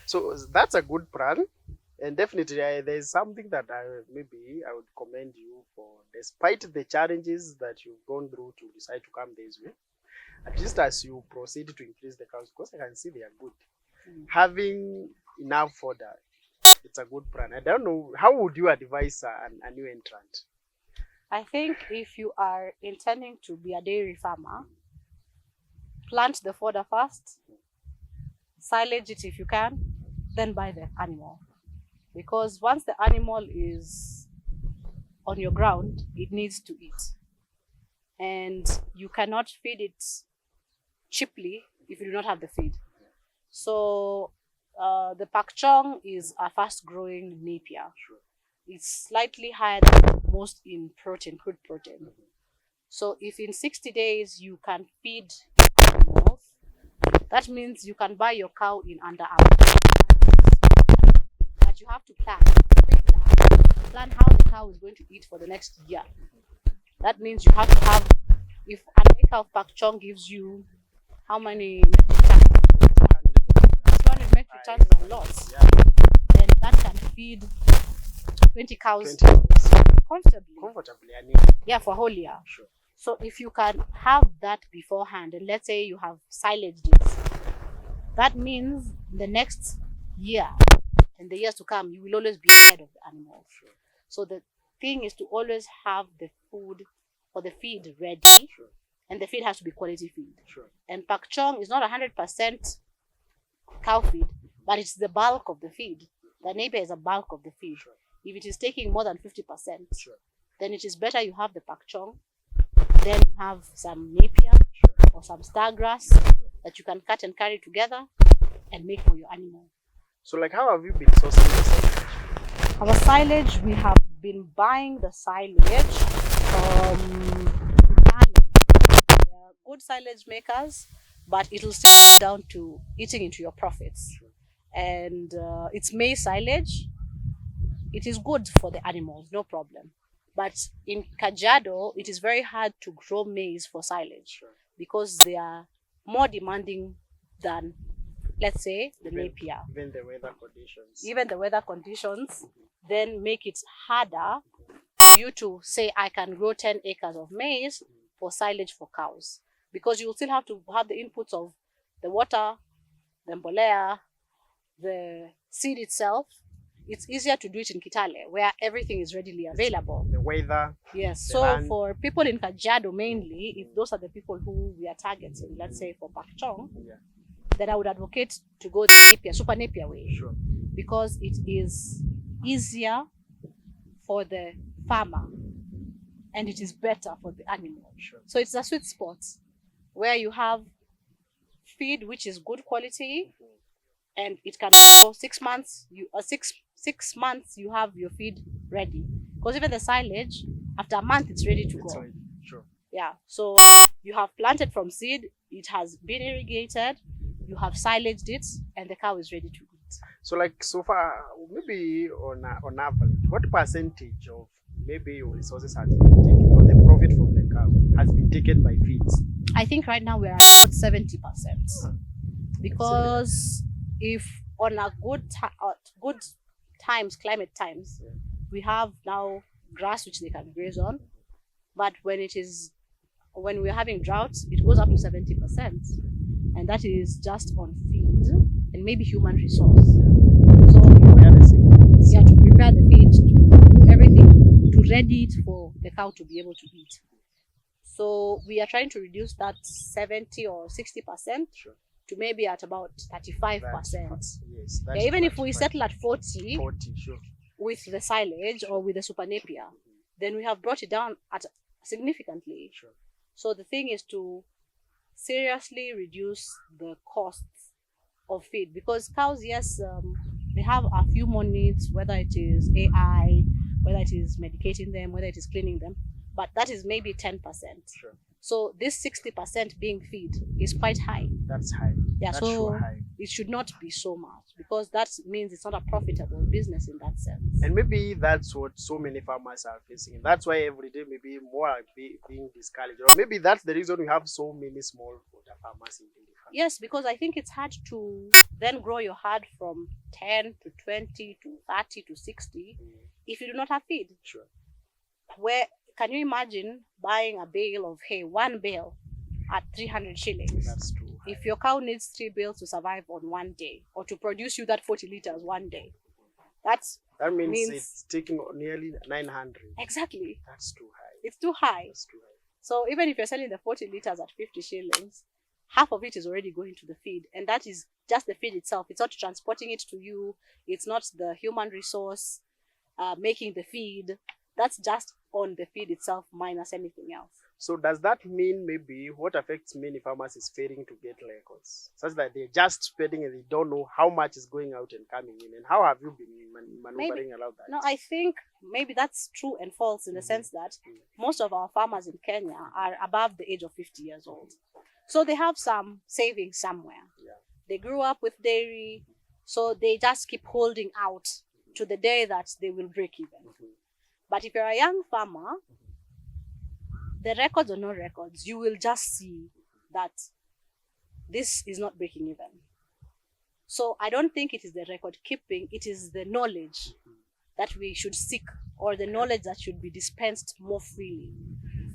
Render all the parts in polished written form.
So that's a good plan. And definitely, there's something that maybe I would commend you for, despite the challenges that you've gone through to decide to come this way. At least as you proceed to increase the cows, because I can see they are good. Having enough fodder, it's a good plan. I don't know, how would you advise a new entrant? I think if you are intending to be a dairy farmer, plant the fodder first, silage it if you can, then buy the animal. Because once the animal is on your ground, it needs to eat. And you cannot feed it cheaply if you do not have the feed. So the Pak Chong is a fast-growing napier. Sure. It's slightly higher than most in protein, crude protein. So if in 60 days you can feed animals, that means you can buy your cow in under a month. But you have to plan, plan how the cow is going to eat for the next year. That means you have to have, if an acre of Pak Chong gives you how many metric tons? 200 metric tons is a lot. Yeah. And that can feed 20 cows 20 cows. comfortably. I mean. Yeah, for a whole year. Sure. So if you can have that beforehand, and let's say you have silaged it, that means the next year and the years to come, you will always be ahead of the animals. Sure. So the thing is to always have the food or the feed ready. Sure. And the feed has to be quality feed. Sure. And Pak Chong is not 100% cow feed, but it's the bulk of the feed. The napier is a bulk of the feed. Sure. If it is taking more than 50%, Sure. then it is better you have the Pak Chong, then you have some napier or some star grass that you can cut and carry together and make for your animal. So, like, how have you been sourcing the silage? Our silage, we have been buying the silage from They are good silage makers, but it will still come down to eating into your profits. And it's maize silage. It is good for the animals, no problem. But in Kajiado, it is very hard to grow maize for silage because they are more demanding than, let's say, the napier. Even the weather conditions. Even the weather conditions then make it harder for you to say, I can grow 10 acres of maize for silage for cows. Because you will still have to have the inputs of the water, the mbolea, the seed itself. It's easier to do it in Kitale, where everything is readily available. The weather. Yes. The So land. for people in Kajiado mainly, if those are the people who we are targeting, let's say for Pak Chong, then I would advocate to go the napier, super napier way. Sure. Because it is easier for the farmer and it is better for the animal. Sure. So it's a sweet spot where you have feed which is good quality and it can go 6 months. Six months you have your feed ready. Because even the silage, after a month it's ready to go. Ready. Sure. Yeah. So you have planted from seed, it has been irrigated, you have silaged it, and the cow is ready to eat. So, like, so far, maybe on average, what percentage of maybe your resources has been taken, or the profit from the cow has been taken by feeds? I think right now we're at about 70%. Because if on a good times, climate times, we have now grass which they can graze on, but when we're having droughts, it goes up to 70%, and that is just on feed and maybe human resource. So you have to prepare the feed, to do everything to ready it for the cow to be able to eat. So we are trying to reduce that 70 or 60% to maybe at about 35%. Yes, Even if we settle at 40, sure. with the silage or with the super napier, then we have brought it down significantly. Sure. So the thing is to seriously reduce the costs of feed, because cows, yes, they have a few more needs, whether it is AI, whether it is medicating them, whether it is cleaning them, but that is maybe 10%. Sure. So this 60% being feed is quite high. That's high. Yeah, That's so high. It should not be so much, because that means it's not a profitable business in that sense. And maybe that's what so many farmers are facing. That's why every day maybe more are being discouraged. Or maybe that's the reason we have so many small farmers in India. Yes, because I think it's hard to then grow your herd from 10 to 20 to 30 to 60 if you do not have feed. Sure. Where can you imagine buying a bale of hay, one bale, at 300 shillings? That's true. If your cow needs 3 bales to survive on one day, or to produce you that 40 liters one day, that means it's taking nearly 900. Exactly. That's too high. It's too high. That's too high. So even if you're selling the 40 liters at 50 shillings, half of it is already going to the feed, and that is just the feed itself. It's not transporting it to you. It's not the human resource making the feed. That's just on the feed itself minus anything else. So does that mean maybe what affects many farmers is failing to get records, such that they're just spending and they don't know how much is going out and coming in? And how have you been maneuvering around that? No, I think maybe that's true and false in the sense that most of our farmers in Kenya are above the age of 50 years old. So they have some savings somewhere. Yeah. They grew up with dairy, so they just keep holding out to the day that they will break even. But if you're a young farmer, the records or no records, you will just see that this is not breaking even. So I don't think it is the record keeping, it is the knowledge that we should seek, or the knowledge that should be dispensed more freely.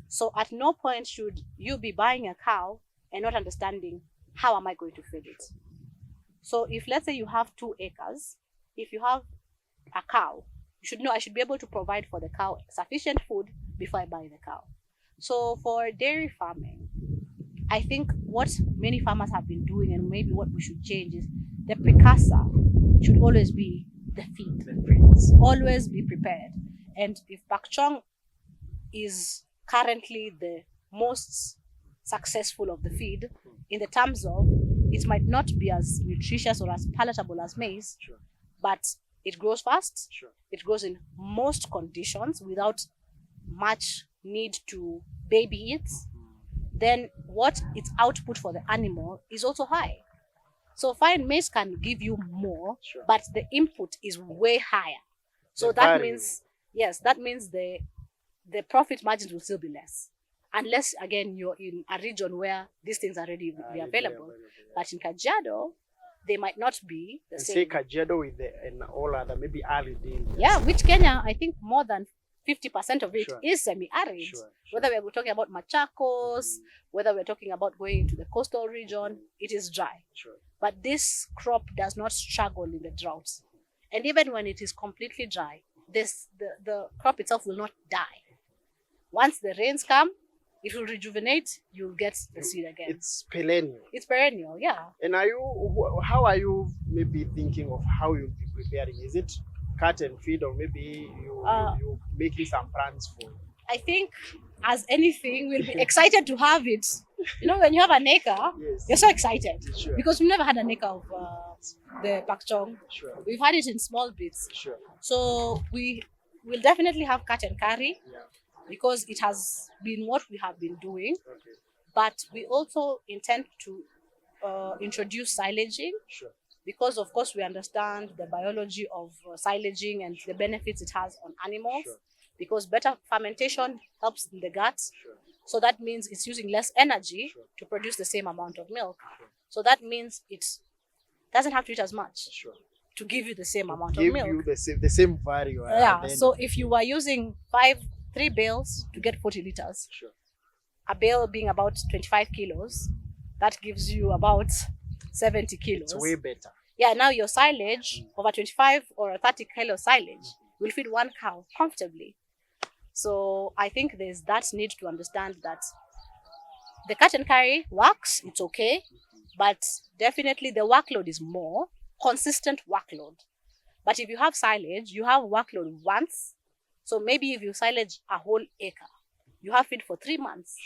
So at no point should you be buying a cow and not understanding, how am I going to feed it? So if, let's say, you have 2 acres, if you have a cow, you should know I should be able to provide for the cow sufficient food before I buy the cow. So for dairy farming, I think what many farmers have been doing, and maybe what we should change, is the precursor should always be the feed. Always be prepared. And if Pak Chong is currently the most successful of the feed, in the terms of it might not be as nutritious or as palatable as maize, but it grows fast, it grows in most conditions without much need to baby it, then what its output for the animal is also high. So fine, maize can give you more, but the input is way higher. So that means, yes, that means the profit margins will still be less. Unless, again, you're in a region where these things are readily available. But in Kajiado, they might not be the same. Say Kajiado with and all other, maybe arid. Yeah, which Kenya, I think more than 50% of it is semi-arid. Whether we're talking about Machakos, whether we're talking about going into the coastal region, it is dry. But this crop does not struggle in the droughts. And even when it is completely dry, the crop itself will not die. Once the rains come, it will rejuvenate, you'll get the seed again. It's perennial. It's perennial, yeah. And how are you maybe thinking of how you'll be preparing? Is it cut and feed, or maybe you're making some plans for? I think, as anything, we'll be excited to have it. You know, when you have an acre, you're so excited. Because we've never had an acre of the Pak Chong. We've had it in small bits. So we will definitely have cut and carry, because it has been what we have been doing. But we also intend to introduce silaging, because of course we understand the biology of silaging and the benefits it has on animals, because better fermentation helps in the gut. So that means it's using less energy to produce the same amount of milk. So that means it doesn't have to eat as much to give you the same amount of milk. Give you the same value. Yeah, so if you were using 3 bales to get 40 liters, a bale being about 25 kilos, that gives you about 70 kilos. It's way better. Yeah, now your silage, over 25 or 30 kilo silage, will feed 1 cow comfortably. So I think there's that need to understand that the cut and carry works, it's okay, but definitely the workload is more, consistent workload. But if you have silage, you have workload once. So maybe if you silage a whole acre, you have feed for 3 months.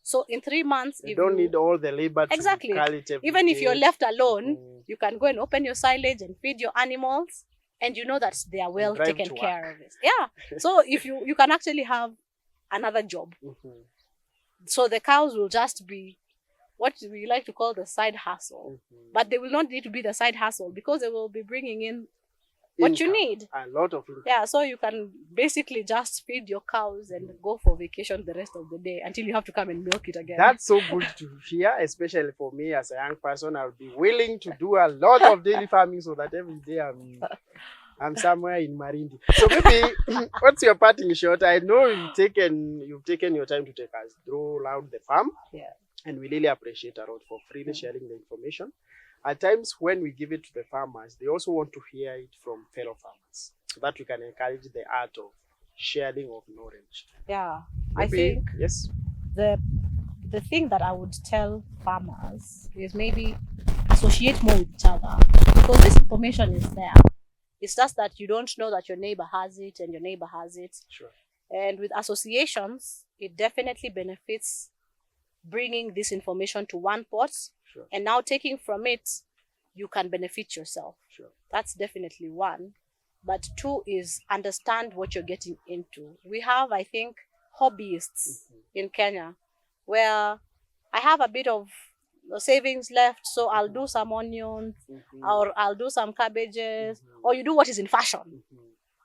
So in 3 months, you don't need all the labor to carry it every Even day. if you're left alone, you can go and open your silage and feed your animals, and you know that they are well taken care of. Yeah. So if you can actually have another job. So the cows will just be what we like to call the side hustle. But they will not need to be the side hustle, because they will be bringing in what you need. A lot of income. Yeah, so you can basically just feed your cows and go for vacation the rest of the day until you have to come and milk it again. That's so good to hear, especially for me as a young person. I would be willing to do a lot of daily farming so that every day I'm somewhere in Marindi. So maybe what's your parting shot? I know you've taken your time to take us through around the farm. Yeah. And we really appreciate a lot for freely sharing the information. At times when we give it to the farmers, they also want to hear it from fellow farmers so that we can encourage the art of sharing of knowledge. Yeah. Maybe, I think yes. The thing that I would tell farmers is maybe associate more with each other, because this information is there. It's just that you don't know that your neighbor has it and your neighbor has it. Sure. And with associations, it definitely benefits bringing this information to one pot. Sure. And now taking from it, you can benefit yourself. Sure. That's definitely one. But two is understand what you're getting into. We have, I think, hobbyists in Kenya, where I have a bit of savings left, so I'll do some onions, or I'll do some cabbages, or you do what is in fashion.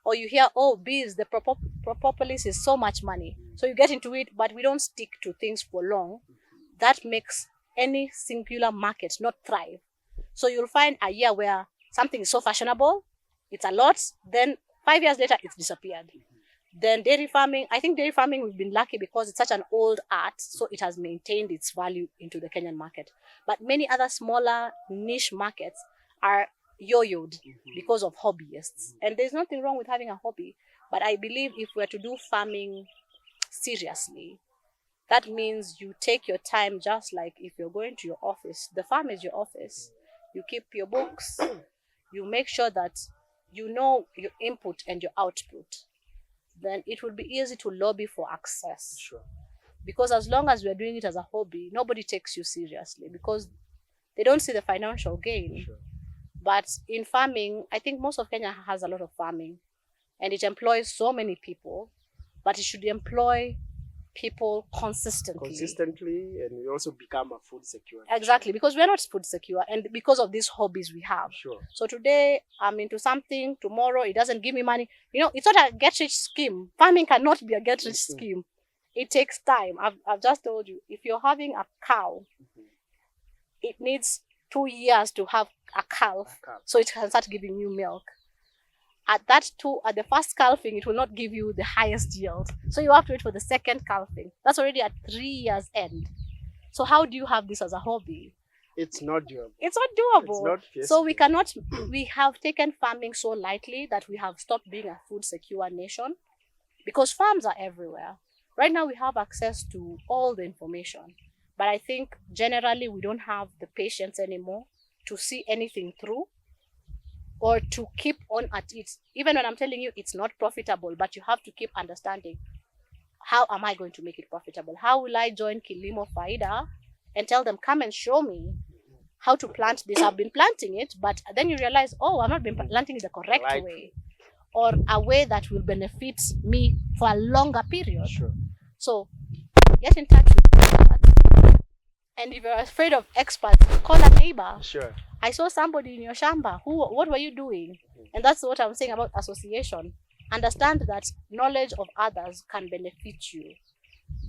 Or you hear, oh, bees, the propolis is so much money. So you get into it, but we don't stick to things for long. That makes any singular market not thrive. So you'll find a year where something is so fashionable, it's a lot, then 5 years later, it's disappeared. Then dairy farming, I think dairy farming, we've been lucky because it's such an old art, so it has maintained its value into the Kenyan market. But many other smaller niche markets are yo-yoed because of hobbyists. And there's nothing wrong with having a hobby. But I believe if we're to do farming seriously, that means you take your time, just like if you're going to your office. The farm is your office. You keep your books. You make sure that you know your input and your output. Then it will be easy to lobby for access. Sure. Because as long as we're doing it as a hobby, nobody takes you seriously because they don't see the financial gain. Sure. But in farming, I think most of Kenya has a lot of farming and it employs so many people, but it should employ people consistently. And we also become a food secure. Exactly, because we're not food secure and because of these hobbies we have. Sure. So today I'm into something, tomorrow it doesn't give me money. You know, it's not a get-rich scheme. Farming cannot be a get-rich scheme. It takes time. I've just told you, if you're having a cow, it needs 2 years to have a calf, so it can start giving you milk. At the first calving, it will not give you the highest yield. So you have to wait for the second calving. That's already at 3 years end. So how do you have this as a hobby? It's not doable. It's not doable. It's not so we cannot, we have taken farming so lightly that we have stopped being a food secure nation because farms are everywhere. Right now we have access to all the information, but I think generally we don't have the patience anymore to see anything through or to keep on at it. Even when I'm telling you it's not profitable, but you have to keep understanding, how am I going to make it profitable? How will I join Kilimo Faida and tell them, come and show me how to plant this? I've been planting it, but then you realize, oh, I've not been planting it the correct way, or a way that will benefit me for a longer period. Sure. So get in touch with experts. And if you're afraid of experts, call a neighbor. Sure. I saw somebody in your shamba. What were you doing? And that's what I'm saying about association. Understand that knowledge of others can benefit you.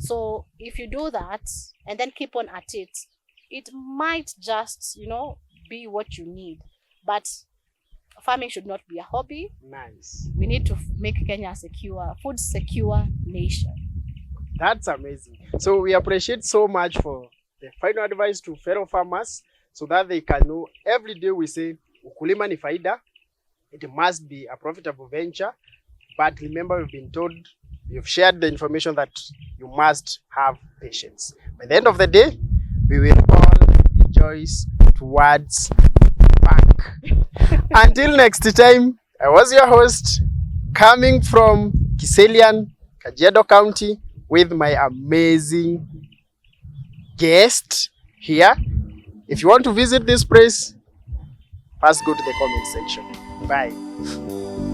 So if you do that and then keep on at it, it might just, be what you need. But farming should not be a hobby. Nice. We need to make Kenya a food secure nation. That's amazing. So we appreciate so much for the final advice to fellow farmers so that they can know every day we say, ukulima ni faida. It must be a profitable venture. But remember, we've been told, you've shared the information that you must have patience. By the end of the day, we will all rejoice towards bank. Until next time, I was your host, coming from Kiselian, Kajiado County, with my amazing guest here. If you want to visit this place, first go to the comment section. Bye.